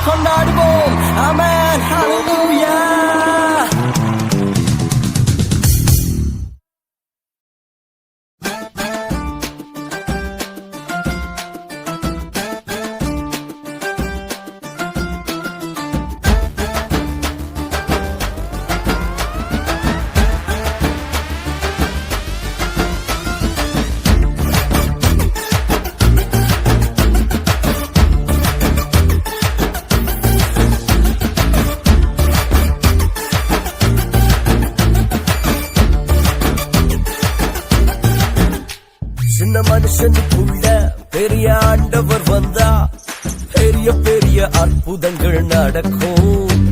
கொண்டாடுவோம். ஆமென், ஹalleluya. சின்ன மனுஷனுக்குள்ள பெரிய ஆண்டவர் வந்தா பெரிய பெரிய அற்புதங்கள் நடக்கும்.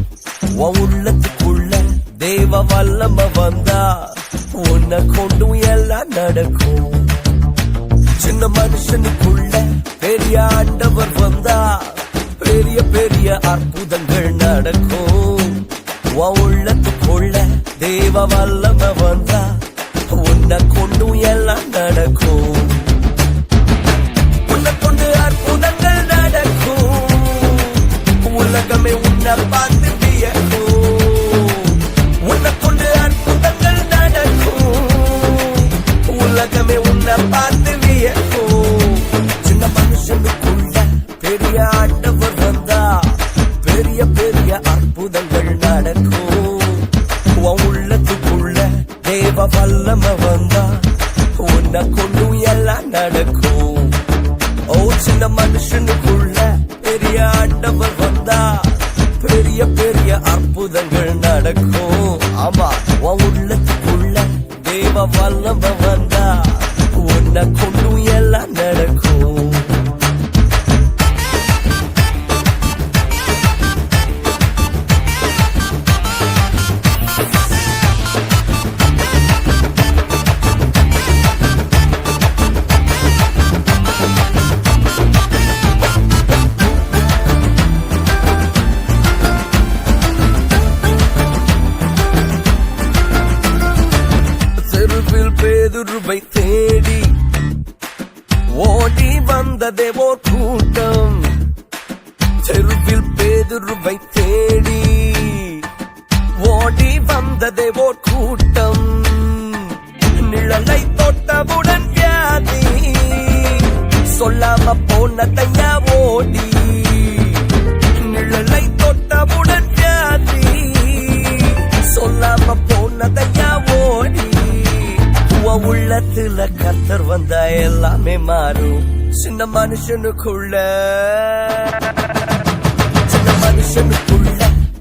உன் உள்ளத்துக்குள்ள தேவ வல்லம வந்தா உன்னை கொண்டும் எல்லாம் நடக்கும். சின்ன மனுஷனுக்குள்ள பெரிய ஆண்டவர் வந்தா பெரிய பெரிய அற்புதங்கள் நடக்கும். உன் உள்ளத்துக்குள்ள தேவ வல்லம வந்தா உன்னை கொண்டும் எல்லாம் நடக்கும். உன்னை கொண்டு அற்புதங்கள் நடக்கும். உலகமே உன்னை பார்த்து வியக்கும். உன்னை கொண்டு அற்புதங்கள் நடக்கும். உலகமே உன்னை பார்த்து வியக்கும். சின்ன மனுஷனுக்குள்ள பெரிய ஆண்டவர் வந்தா பெரிய பெரிய அற்புதங்கள் நடக்கும். உள்ளத்துக்குள்ள தேவ வல்லம வந்தா உன்னை கொண்டும் எல்லாம் நடக்கும். ஓ சின்ன மனுஷனுக்குள்ள பெரிய ஆண்டவர் வந்தா பெரிய பெரிய அற்புதங்கள் நடக்கும். ஆமா, உன் உள்ளத்துக்குள்ள தேவ வல்லம வந்தா உன்னை கொண்டும் எல்லாம் நடக்கும். பேதுருவை தேடி ஓடி வந்ததே ஓர் கூட்டம். தெருவில் பேதுருவை தேடி ஓடி வந்ததே ஓர் கூட்டம். நிழலை தொட்டவுடன் வியாதி சொல்லாம போனதையா ஓடி. நிழலை தொட்டவுடன் வியாதி சொல்லாம போனதையா ஓடி. உள்ளத்துல கர்த்தர் வந்தா எல்லாமே மாறும். சின்ன மனுஷனுக்குள்ள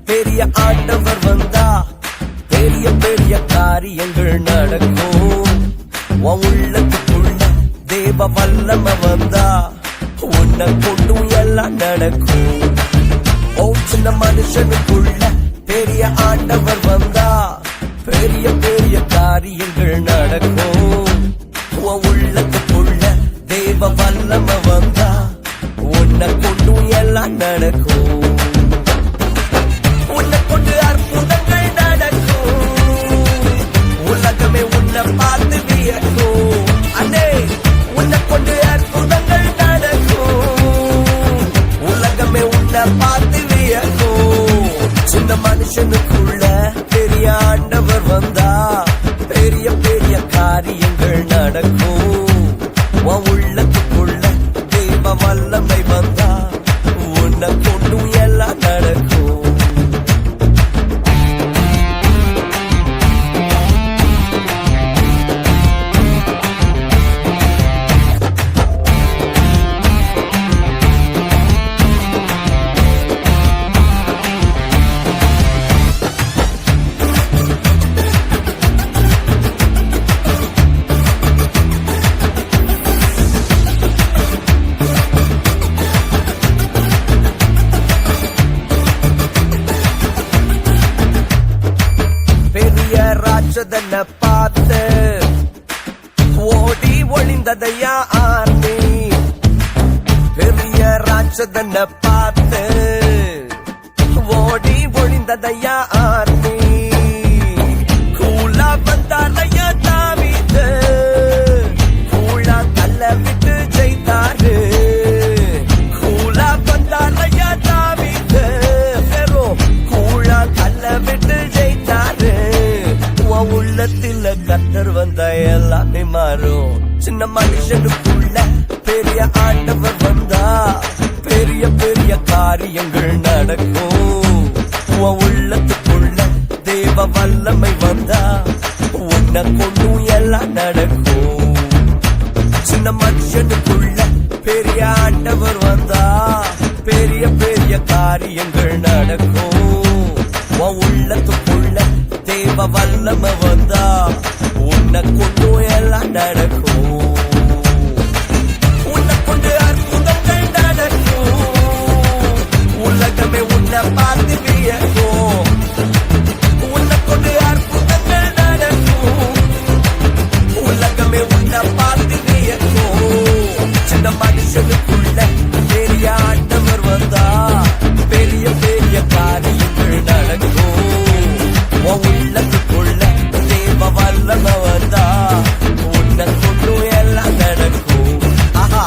பெரிய ஆண்டவர் வந்தா பெரிய பெரிய காரியங்கள் நடக்கும். உள்ளத்துக்குள்ள தேவ வல்லம வந்தா உன்னை கொண்டும் எல்லாம் நடக்கும். ஓ சின்ன மனுஷனுக்குள்ள பெரிய ஆண்டவர் வந்தா பெரிய பெரிய காரியங்கள் நடக்கும். உள்ளத்துக்குள்ள தேவ வல்லம வந்தா உன்னை கொண்டும் எல்லாம் நடக்கும். உன்னை கொண்டு அற்புதங்கள் நடக்கும். உலகமே உன்னை பார்த்து வியக்கும். அடே உன்னை கொண்டு அற்புதங்கள் நடக்கும். உலகமே உன்னை பார்த்து வியக்கும். சின்ன மனுஷனுக்குள்ள பெரிய ஆண்டவர் வந்தா பெரிய பெரிய காரியங்கள் நடக்கும். உள்ளத்துக்குள்ள தேவ வல்லமை வந்தா உன்னை கொண்டும் எல்லாம் நடக்கும். ராட்சதனை பார்த்து ஓடி ஒளிந்ததையா ஆர்மி. பெரிய ராட்சதனை பார்த்து ஓடி ஒளிந்ததையா ஆர்மி. கூலா வந்தாலையா தாவீது. கூலா தள்ள விட்டு ஜெயித்தாரு. கூலா வந்தாலையா தாவீது. காரியங்கள் நடக்கும். உன் உள்ளத்துக்குள்ள தேவ வல்லமை வந்தா உன்னை கொண்டும் எல்லாம் நடக்கும். சின்ன மனுஷனுக்குள்ள பெரிய ஆண்டவர் வந்தா பெரிய பெரிய காரியங்கள் நடக்கும். உன் உள்ளத்துக்குள்ள தேவ வல்லமை வந்தா உன்னை கொண்டும் எல்லாம் நடக்கும். உன்னை கொண்டு அற்புதங்கள் நடக்கும். உலகமே உன்னை பார்த்து வியக்கும். உன்னை கொண்டு அற்புதங்கள் நடக்கும். உலகமே உன்னை பார்த்து வியக்கும். சின்ன மனுஷனுக்குள்ள பெரிய ஆண்டவர் வந்தா பெரிய பெரிய காரியங்கள் நடக்கும். உன் உள்ளத்துக்குள்ள தேவ வல்லமை வந்தா உன்னை கொண்டு எல்லாம் நடக்கும். ஆஹா,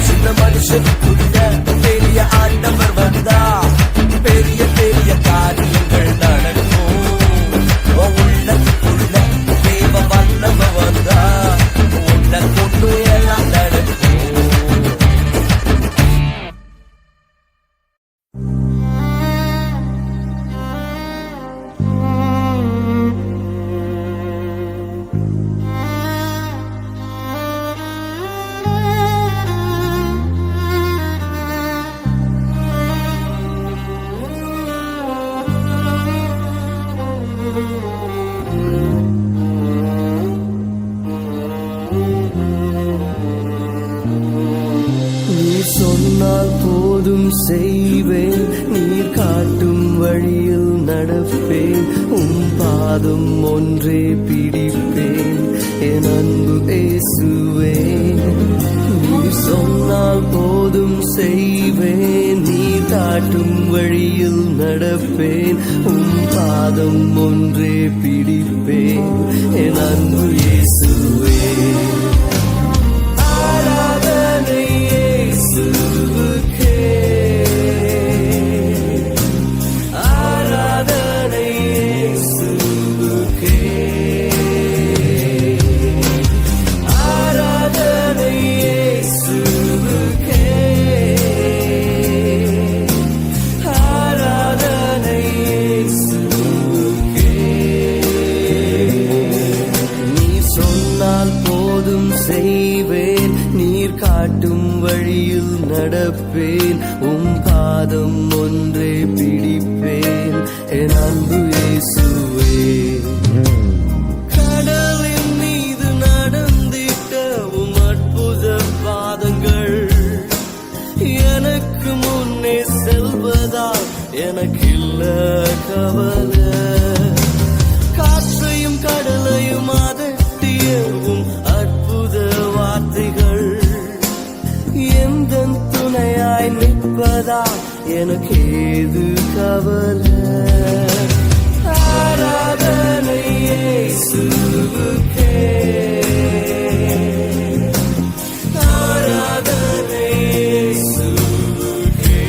சின்ன மனுஷனுக்குள்ள பெரிய ஆண்டவர் வந்தா பெரிய பெரிய காரியங்கள் நடக்கும். உன் உள்ளத்துக்குள்ள தேவ வல்லமை வந்தா உன்னை கொண்டு எல்லாம் நடக்கும். சொன்னால் போதும் செய்வேன். நீர் காட்டும் வழியில் நடப்பேன். பாதம் ஒன்றே பிடிப்பேன். என் அன்பு இயேசுவே, நீர் சொன்னால் போதும் செய்வேன். நீர் காட்டும் வழியில் நடப்பேன். பாதம் ஒன்றே பிடிப்பேன். என் அன்பு இயேசுவே, ஆராதனை இயேசுவுக்கே, ஆராதனை இயேசுவுக்கே, ஆராதனை இயேசுவுக்கே, ஆராதனை இயேசுவுக்கே. நீ சொன்னால் போதும் செய்வேன். நீர் காட்டும் வழியில் நடப்பேன். பாதம் ஒன்றே பிடிப்பேன். என் அன்பு இயேசுவே, கடலின் மீது நடந்திட்ட அற்புத பாதங்கள் எனக்கு முன்னே செல்வதால் எனக்கில்ல கவலை. காற்றையும் கடலையும் அதட்டியவும் அற்புத வார்த்தைகள் எந்தன் துணையாய் நிற்பதா எனக்கு ஏது கவலை. ஆராதனை இயேசுவுக்கே, ஆராதனை இயேசுவுக்கே,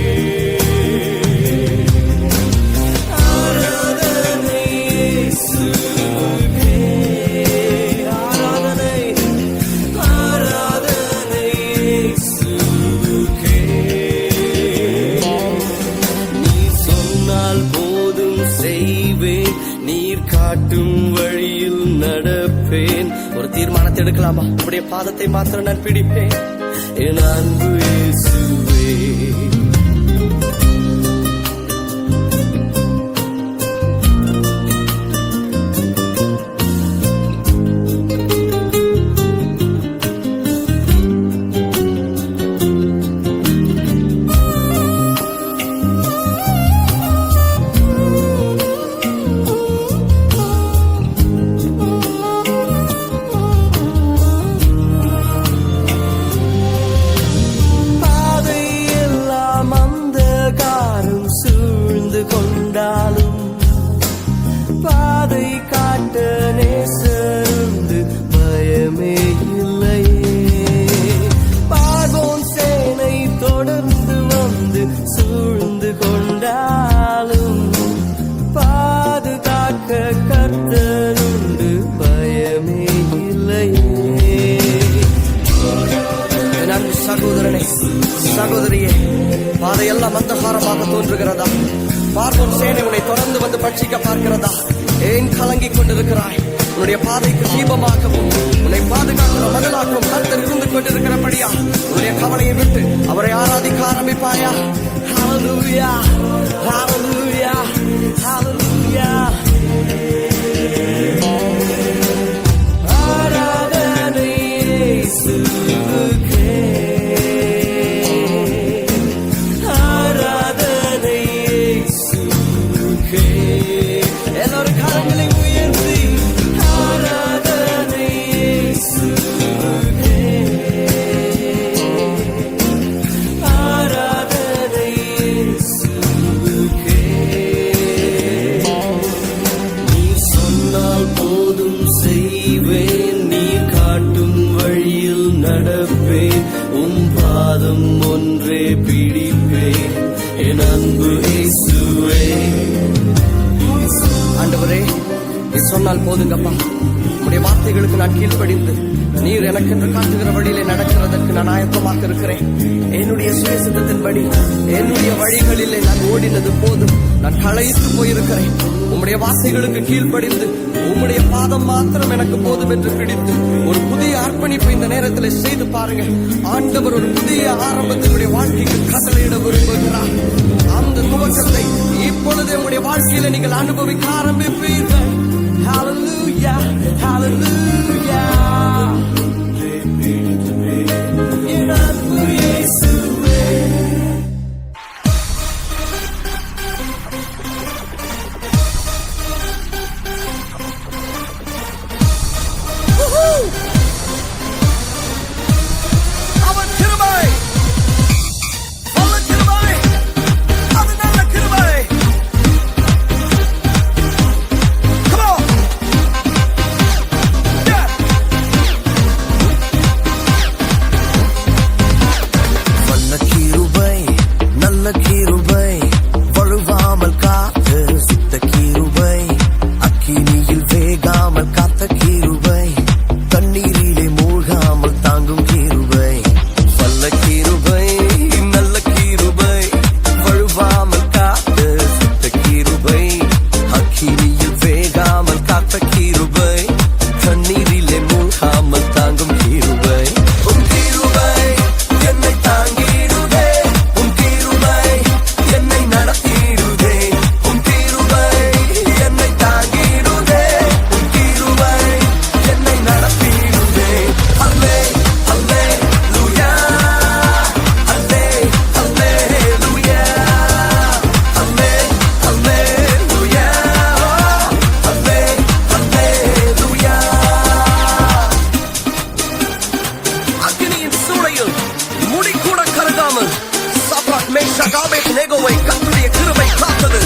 ஆராதனை இயேசுவுக்கே, ஆராதனை, ஆராதனை இயேசுவுக்கே. நீர் சொன்னால் போதும் செய்வேன். நீர் காட்டும் வழியில் நடப்பேன். ஒரு தீர்மானத்தை எடுக்கலாமா? உடைய பாதத்தை மாத்திரம் நான் பிடிப்பேன். என் அன்பு இயேசுவே, பாதையெல்லாம் அந்தகாரமாக தோன்றுகிறதா? பார்வோன் சேனை உன்னை தொடர்ந்து வந்து பட்சிக்க பார்க்கிறதா? ஏன் கலங்கிக் கொண்டிருக்கிறாய்? உன்னுடைய பாதைக்கு தீபமாகவும் உன்னை பாதுகாக்கிற மகளாகவும் கர்த்தர் இருந்து கொண்டிருக்கிறபடியா உன்னுடைய கவலையை விட்டு அவரை ஆராதிக்க ஆரம்பிப்பாயா? ஹல்லேலூயா, ஹல்லேலூயா, ஹல்லேலூயா. ஆராதனை இயேசுவுக்கே, ஆராதனை இயேசுவுக்கே. எல்லாரும் கரங்களை உயர்த்தி ஆராதனை இயேசுவுக்கே, ஆராதனை இயேசுவுக்கே. நீ சொன்னால் போதும் செய்வேன், நீ காட்டும் வழியில் நடப்பேன், உம் பாதம் ஒன்றே பிடிப்பேன், என் அன்பு இயேசுவே. ஆண்டவரே, நீ சொன்னால் போதுங்கப்பா. உம்முடைய வார்த்தைகளுக்கு நான் கீழ்ப்படிந்து நீர் எனக்கு என்று காட்டுகிற வழியிலே நடக்கிறதற்கு நான் ஆயத்தமாக இருக்கிறேன். என்னுடைய சுயசித்தத்தின்படி என்னுடைய வழிகளிலே நான் ஓடினது போதும். நான் களைத்து போயிருக்கிறேன். உம்முடைய வார்த்தைகளுக்கு கீழ்ப்படிந்து உம்முடைய பாதம் மாத்திரம் எனக்கு போதும் என்று பிடித்து ஒரு புதிய அர்ப்பணிப்பை இந்த நேரத்தில் செய்து பாருங்க. ஆண்டவர் ஒரு புதிய ஆரம்பத்தினுடைய வாழ்க்கைக்கு கட்டளையிட விரும்புகிறார். அந்த துவக்கத்தை இப்பொழுது உங்களுடைய வாழ்க்கையில நீங்கள் அனுபவிக்க ஆரம்பிப்பீர்கள். Hallelujah, hallelujah. என் அன்பு இயேசுவே. அவன் கிருபை, நல்ல கிருபை, அது நல்ல கிருபை. Come on. Yeah. வல்ல கிருபை, நல்ல கிருபை, வழுவாமல் காத்து சுத்த கிருபை, அக்கினியில் வேகாமல் காத்த கிருபை, தண்ணீரிலே மூழ்காமல் தாங்கும் கிருபை. வல்ல கிருபை, நல்ல கிருபை, வழுவாமல் காத்து சுத்த கிருபை, அக்கினியில் வேகாமல் காத்த கிருபை, தண்ணீரிலே மூழ்காமல் தாங்கும் கிருபை. உன் கிருபை என்னை தாங்கிடுதே, உன் கிருபை என்னை நடத்திடுதே, உன் கிருபை என்னை தாங்கிடுதே, உன் கிருபை என்னை நடத்திடுதே. அல்லே அல்லேலூயா, அல்லே அல்லேலூயா, அல்லே அல்லேலூயா, அல்லே அல்லேலூயா. அக்னியின் சூளையில் முடி கூட கருகாமல் சாத்ராக், மேஷாக், ஆபேத்நேகோவை கர்த்தருடைய கிருபை காத்தது.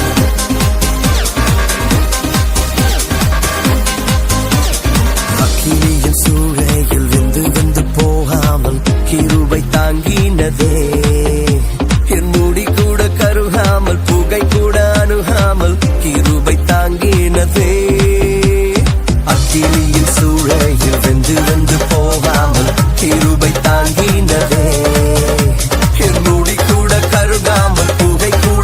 அக்கினியின் சூளையில் வெந்து வெந்து போகாமல் கிருபை தாங்கினதே, என் முடி கூட கருகாமல் புகை கூட அணுகாமல் கிருபை தாங்கினதே. அக்கினியின் சூளையில் வெந்து வெந்து போகாமல் கிருபை தாங்கினதே, என் முடி கூட கருகாமல் புகை கூட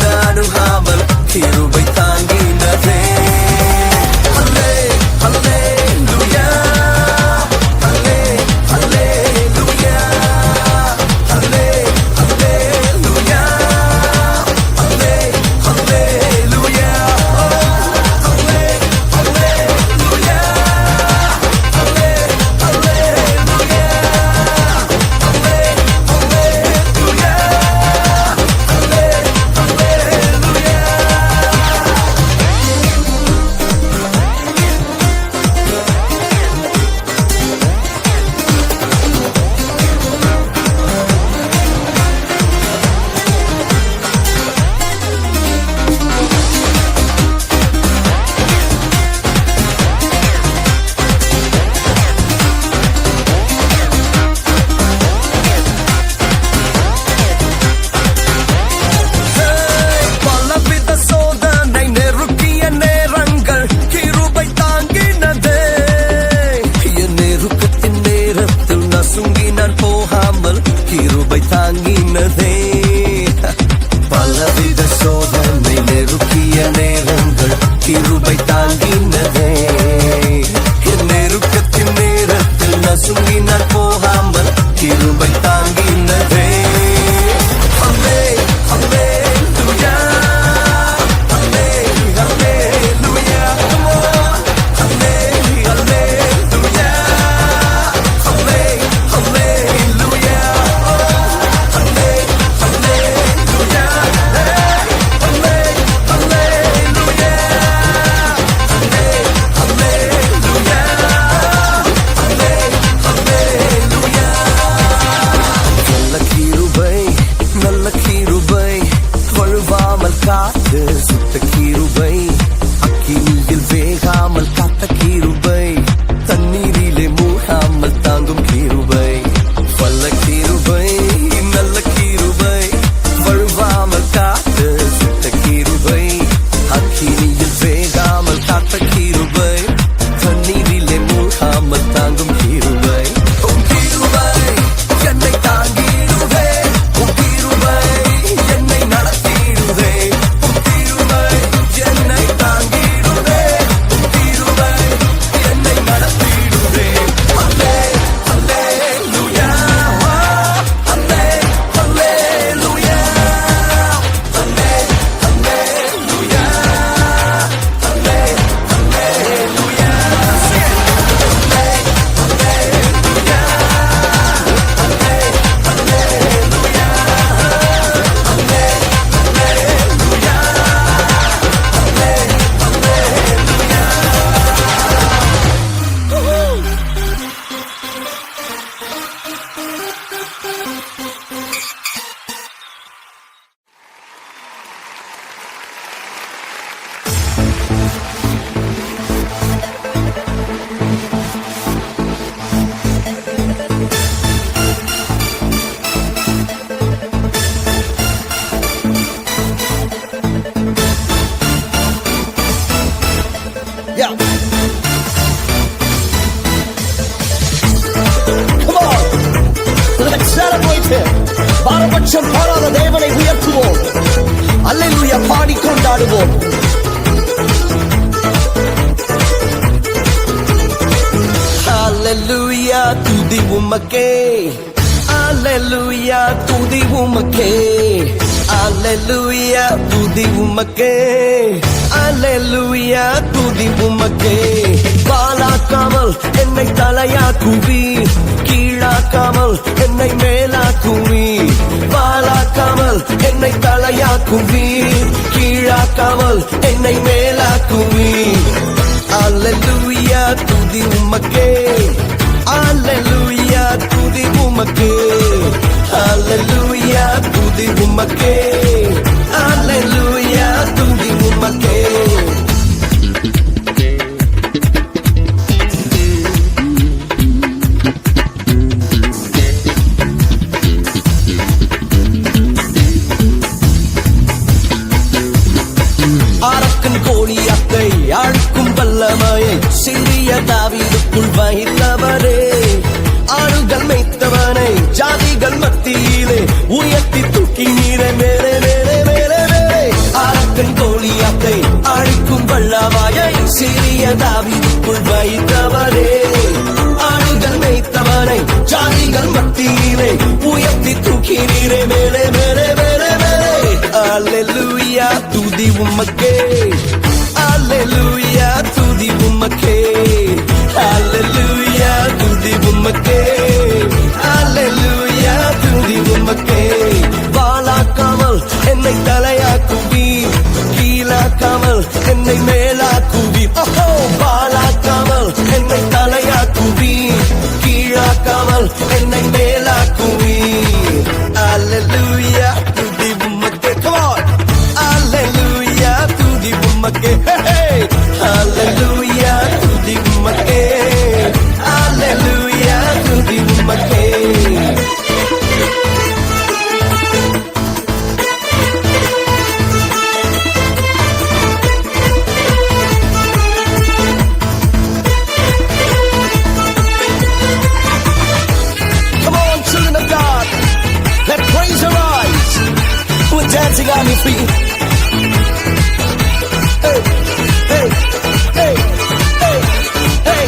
கொண்டாடுவோம், அல்லேலூயா பாடி கொண்டாடுவோம். அல்லேலூயா துதி உமக்கே, அல்லேலூயா துதி உமக்கே, அல்லேலூயா துதி உமக்கே, அல்லேலூயா துதி உமக்கே. வாலாக்காமல் என்னை தலையாக்குவி, கீழாக்காமல் என்னை மேலாக்குவி. வாலாக்காமல் என்னை தலையாக்குவி, கீழாக்காமல் என்னை மேலாக்குவி. அல்லேலூயா துதி உமக்கே, அல்லேலூயா துதி உமக்கே, அல்லேலூயா துதி உமக்கே, அல்லேலூயா துதி உமக்கே. அரக்கன் கோழியாத்தை அழுக்கும் வல்லமையை சிறிய தாவீதுக்குள் வைத்தவரே. ஆடுகள் மேய்த்தவனை ஜாதிகள் மத்தியிலே உயர்த்தி தூக்கி நீரை மேலே மேலே மேலே மேலே. அரக்கன் கோழியாத்தை அழுக்கும் வல்லமையை சிறிய தாவீதுக்குள் வைத்தவரே. ஆடுகள் மேய்த்தவனை ஜாதிகள் மத்தியிலே உயர்த்தி தூக்கி நீரை மேலே மேலே மேலே மேலே. அல்லேலூயா துதி உமக்கே, அல்லேலூயா துதி உமக்கே, அல்லேலூயா துதி உமக்கே, அல்லேலூயா துதி உமக்கே. வாலாக்காமல் என்னை தலையாக்குவி, கீழாக்காமல் என்னை மேலாக்குவி. வாலாக்காமல் என்னை தலையாக்குவி, கீழாக்காமல் என்னை மேலாக்குவி. அல்லேலூயா துதி உமக்கே. Come on. Alleluia துதி உமக்கே, அல்லேலூயா துதி உமக்கே, அல்லேலூயா துதி உமக்கே. Come on, children of God, let praise arise. We're dancing on your feet. Hey, hey, hey, hey, hey.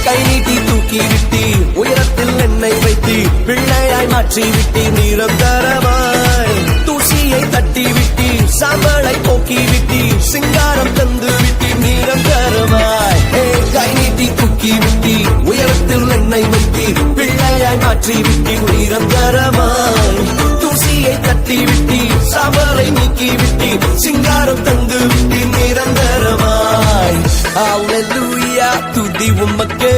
கை நீட்டி தூக்கி விட்டி, உயரத்தில் என்னை வைத்தி, பிள்ளையாய் மாற்றி விட்டி நிரந்தரமாய். தூசியை தட்டி விட்டி, சாம்பலை போக்கி விட்டி, சிங்காரம் தந்து விட்டி நிரந்தரமாய். கை நீட்டி தூக்கி விட்டி, உயரத்தில் என்னை வைத்தி, பிள்ளையாய் மாற்றி விட்டி நிரந்தரமாய். தூசியை தட்டி விட்டி, சாம்பலை நீக்கி விட்டி, சிங்காரம் தந்து விட்டி நிரந்தரமாய். அல்லேலூயா துதி உமக்கே,